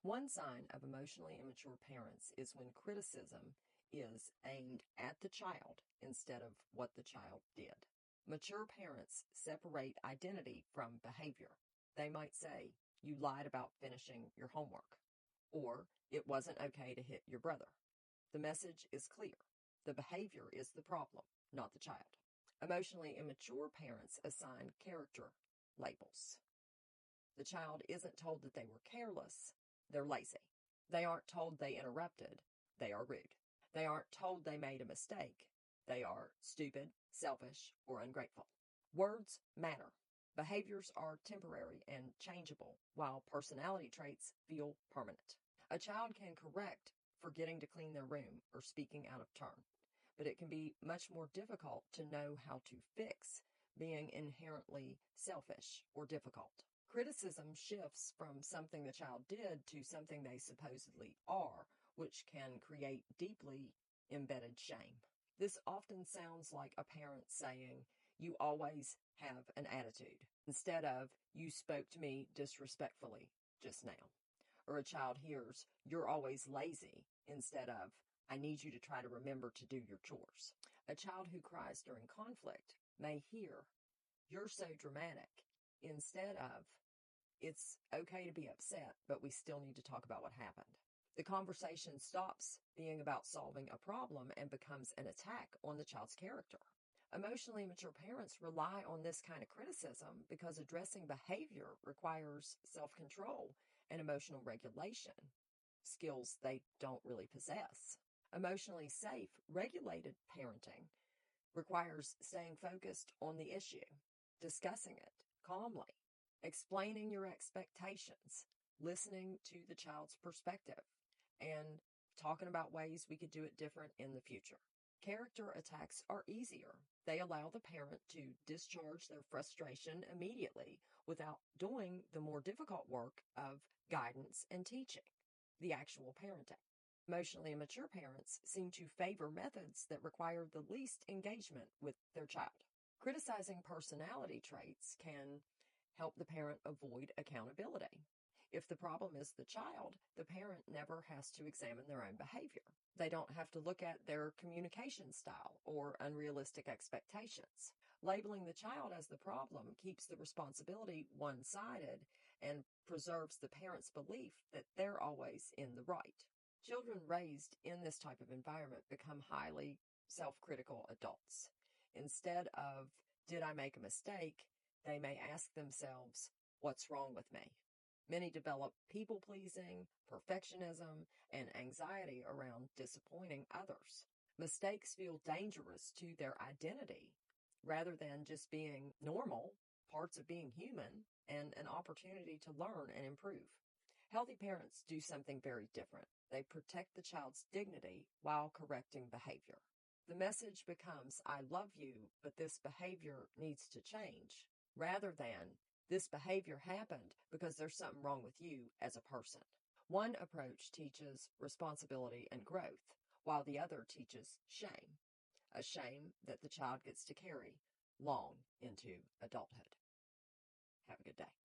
One sign of emotionally immature parents is when criticism is aimed at the child instead of what the child did. Mature parents separate identity from behavior. They might say, "You lied about finishing your homework," or "It wasn't okay to hit your brother." The message is clear. The behavior is the problem, not the child. Emotionally immature parents assign character labels. The child isn't told that they were careless, they're lazy. They aren't told they interrupted, they are rude. They aren't told they made a mistake, they are stupid, selfish, or ungrateful. Words matter. Behaviors are temporary and changeable, while personality traits feel permanent. A child can correct forgetting to clean their room or speaking out of turn, but it can be much more difficult to know how to fix being inherently selfish or difficult. Criticism shifts from something the child did to something they supposedly are, which can create deeply embedded shame. This often sounds like a parent saying, "You always have an attitude," instead of, "You spoke to me disrespectfully just now." Or a child hears, "You're always lazy," instead of, "I need you to try to remember to do your chores." A child who cries during conflict may hear, "You're so dramatic," instead of, "It's okay to be upset, but we still need to talk about what happened." The conversation stops being about solving a problem and becomes an attack on the child's character. Emotionally mature parents rely on this kind of criticism because addressing behavior requires self-control and emotional regulation, skills they don't really possess. Emotionally safe, regulated parenting requires staying focused on the issue, discussing it calmly, explaining your expectations, listening to the child's perspective, and talking about ways we could do it different in the future. Character attacks are easier. They allow the parent to discharge their frustration immediately without doing the more difficult work of guidance and teaching, the actual parenting. Emotionally immature parents seem to favor methods that require the least engagement with their child. Criticizing personality traits can help the parent avoid accountability. If the problem is the child, the parent never has to examine their own behavior. They don't have to look at their communication style or unrealistic expectations. Labeling the child as the problem keeps the responsibility one-sided and preserves the parent's belief that they're always in the right. Children raised in this type of environment become highly self-critical adults. Instead of, "Did I make a mistake?" they may ask themselves, "What's wrong with me?" Many develop people-pleasing, perfectionism, and anxiety around disappointing others. Mistakes feel dangerous to their identity rather than just being normal, parts of being human, and an opportunity to learn and improve. Healthy parents do something very different. They protect the child's dignity while correcting behavior. The message becomes, "I love you, but this behavior needs to change," rather than, "This behavior happened because there's something wrong with you as a person." One approach teaches responsibility and growth, while the other teaches shame, a shame that the child gets to carry long into adulthood. Have a good day.